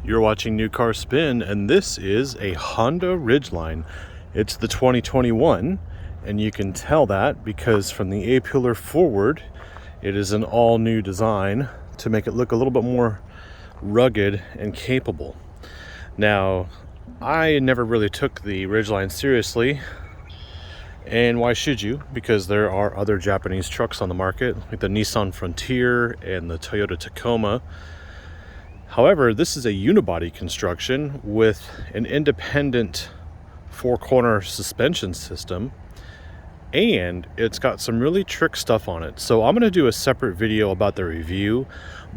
You're watching New Car Spin, and this is a Honda Ridgeline. It's the 2021, and you can tell that because from the A-pillar forward, it is an all-new design to make it look a little bit more rugged and capable. Now, I never really took the Ridgeline seriously, and why should you? Because there are other Japanese trucks on the market, like the Nissan Frontier and the Toyota Tacoma. However, this is a unibody construction with an independent four-corner suspension system, and it's got some really trick stuff on it. So I'm going to do a separate video about the review,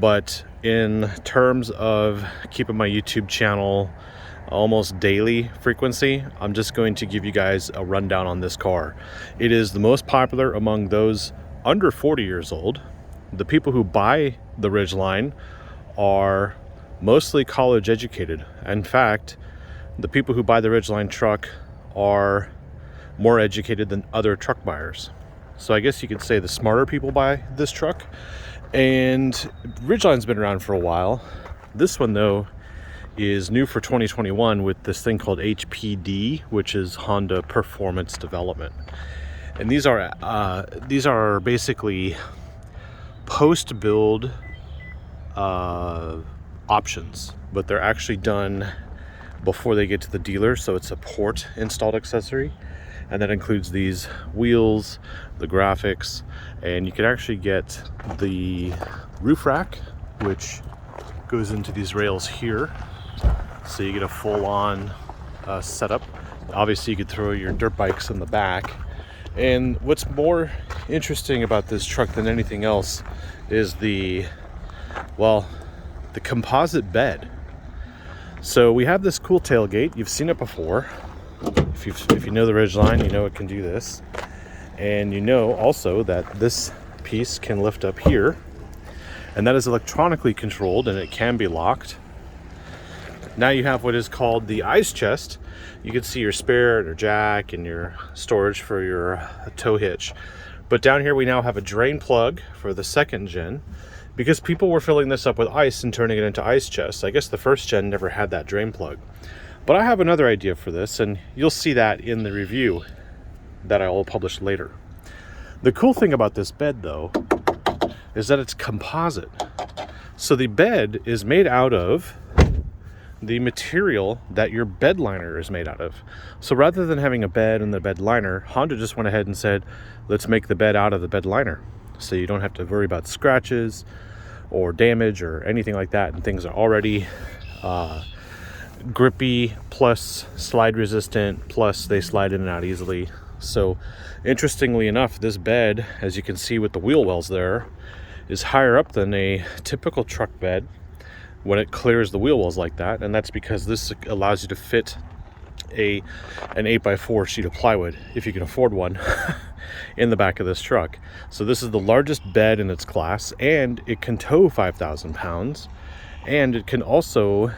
but in terms of keeping my YouTube channel almost daily frequency, I'm just going to give you guys a rundown on this car. It is the most popular among those under 40 years old. The people who buy the Ridgeline are mostly college educated. In fact, the people who buy the Ridgeline truck are more educated than other truck buyers. So I guess you could say the smarter people buy this truck. And Ridgeline's been around for a while. This one though is new for 2021 with this thing called HPD, which is Honda Performance Development. And these are basically post-build options, but they're actually done before they get to the dealer, so it's a port installed accessory, and that includes these wheels, the graphics, and you can actually get the roof rack, which goes into these rails here, so you get a full-on setup. Obviously you could throw your dirt bikes in the back. And what's more interesting about this truck than anything else is the composite bed. So we have this cool tailgate. You've seen it before. If you know the Ridgeline, you know it can do this. And you know also that this piece can lift up here, and that is electronically controlled, and it can be locked. Now you have what is called the ice chest. You can see your spare and your jack and your storage for your tow hitch. But down here we now have a drain plug for the second gen, because people were filling this up with ice and turning it into ice chests. I guess the first gen never had that drain plug. But I have another idea for this, and you'll see that in the review that I will publish later. The cool thing about this bed, though, is that it's composite. So the bed is made out of the material that your bed liner is made out of. So rather than having a bed and the bed liner, Honda just went ahead and said, let's make the bed out of the bed liner. So you don't have to worry about scratches or damage or anything like that, and things are already grippy, plus slide resistant, plus they slide in and out easily. So interestingly enough, this bed, as you can see with the wheel wells there, is higher up than a typical truck bed when it clears the wheel wells like that, and that's because this allows you to fit an 8x4 sheet of plywood, if you can afford one, in the back of this truck. So this is the largest bed in its class, and it can tow 5,000 pounds, and it can also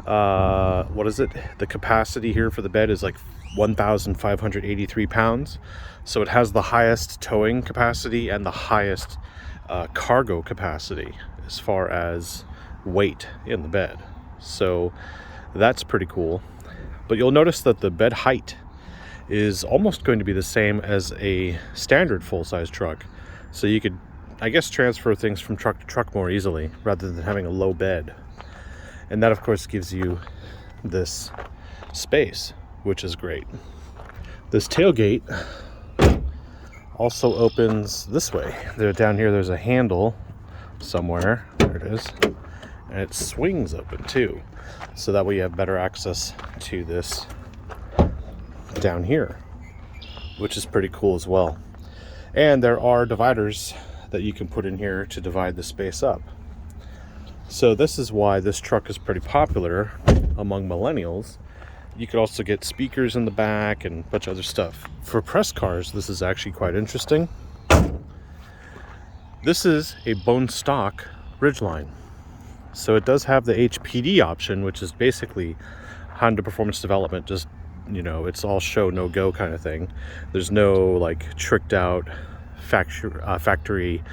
the capacity here for the bed is like 1,583 pounds. So it has the highest towing capacity and the highest cargo capacity as far as weight in the bed. So that's pretty cool. But you'll notice that the bed height is almost going to be the same as a standard full-size truck. So you could, I guess, transfer things from truck to truck more easily rather than having a low bed. And that, of course, gives you this space, which is great. This tailgate also opens this way. Down here, there's a handle somewhere. There it is. And it swings open too. So that way you have better access to this down here, which is pretty cool as well. And there are dividers that you can put in here to divide the space up. So this is why this truck is pretty popular among millennials. You could also get speakers in the back and a bunch of other stuff. For press cars, this is actually quite interesting. This is a bone stock Ridgeline. So it does have the HPD option, which is basically Honda Performance Development. Just, you know, it's all show, no go kind of thing. There's no like tricked out factory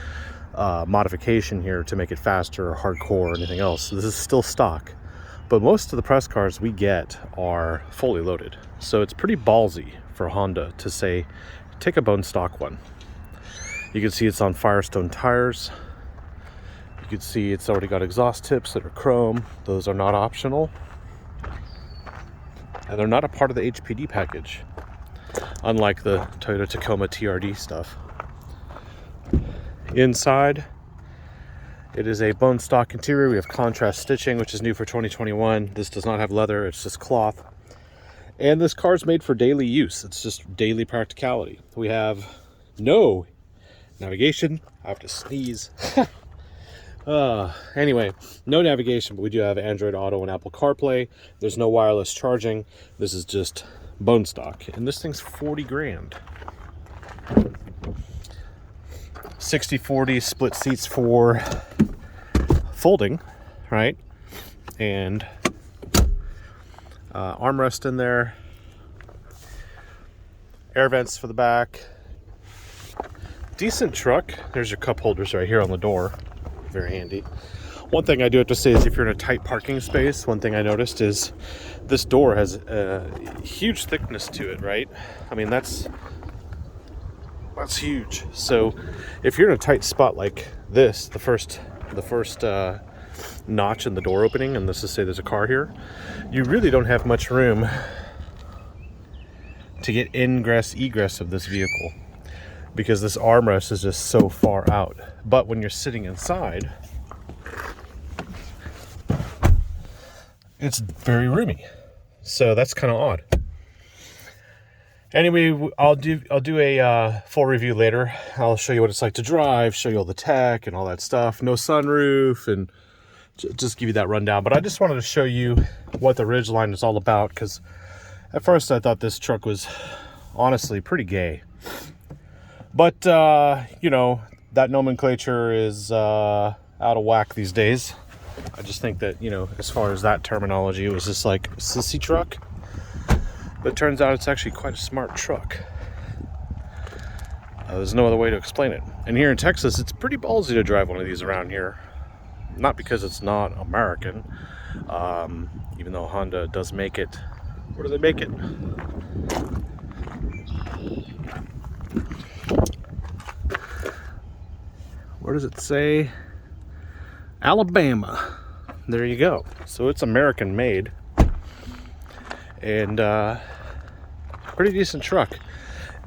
modification here to make it faster or hardcore or anything else. So this is still stock. But most of the press cars we get are fully loaded. So it's pretty ballsy for Honda to say, take a bone stock one. You can see it's on Firestone tires. You can see it's already got exhaust tips that are chrome. Those are not optional. And they're not a part of the HPD package, unlike the Toyota Tacoma TRD stuff. Inside, it is a bone stock interior. We have contrast stitching, which is new for 2021. This does not have leather, it's just cloth. And this car is made for daily use. It's just daily practicality. We have no navigation. I have to sneeze. Anyway, no navigation, but we do have Android Auto and Apple CarPlay. There's no wireless charging. This is just bone stock. And this thing's 40 grand. 60/40 split seats for folding, right? And armrest in there. Air vents for the back. Decent truck. There's your cup holders right here on the door. Very handy. One thing I do have to say is if you're in a tight parking space, one thing I noticed is this door has a huge thickness to it, right? I mean, that's huge. So if you're in a tight spot like this, the first notch in the door opening, and let's just say there's a car here, you really don't have much room to get ingress egress of this vehicle, because this armrest is just so far out. But when you're sitting inside, it's very roomy. So that's kind of odd. Anyway, I'll do a full review later. I'll show you what it's like to drive, show you all the tech and all that stuff. No sunroof, and just give you that rundown. But I just wanted to show you what the Ridgeline is all about, because at first I thought this truck was honestly pretty gay. But, you know, that nomenclature is out of whack these days. I just think that, you know, as far as that terminology, it was just like sissy truck. But it turns out it's actually quite a smart truck. There's no other way to explain it. And here in Texas, it's pretty ballsy to drive one of these around here. Not because it's not American, even though Honda does make it. Where do they make it? Where does it say? Alabama. There you go. So it's American made. And pretty decent truck.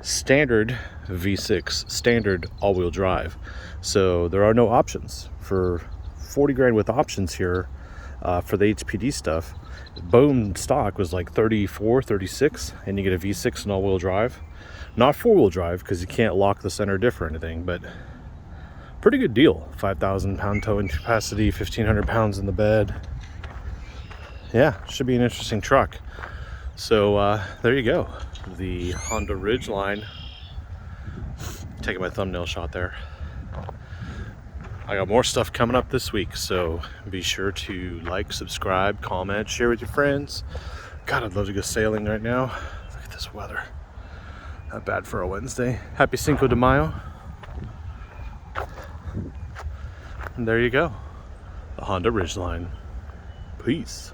Standard V6, standard all-wheel drive. So there are no options. For 40 grand with options here for the HPD stuff, bone stock was like 34, 36, and you get a V6 and all-wheel drive. Not four-wheel drive, because you can't lock the center diff or anything, but pretty good deal. 5,000 pound towing capacity, 1,500 pounds in the bed. Yeah, should be an interesting truck. So there you go, the Honda Ridgeline. Taking my thumbnail shot there. I got more stuff coming up this week, so be sure to like, subscribe, comment, share with your friends. God, I'd love to go sailing right now. Look at this weather. Not bad for a Wednesday. Happy Cinco de Mayo. And there you go, the Honda Ridgeline. Peace.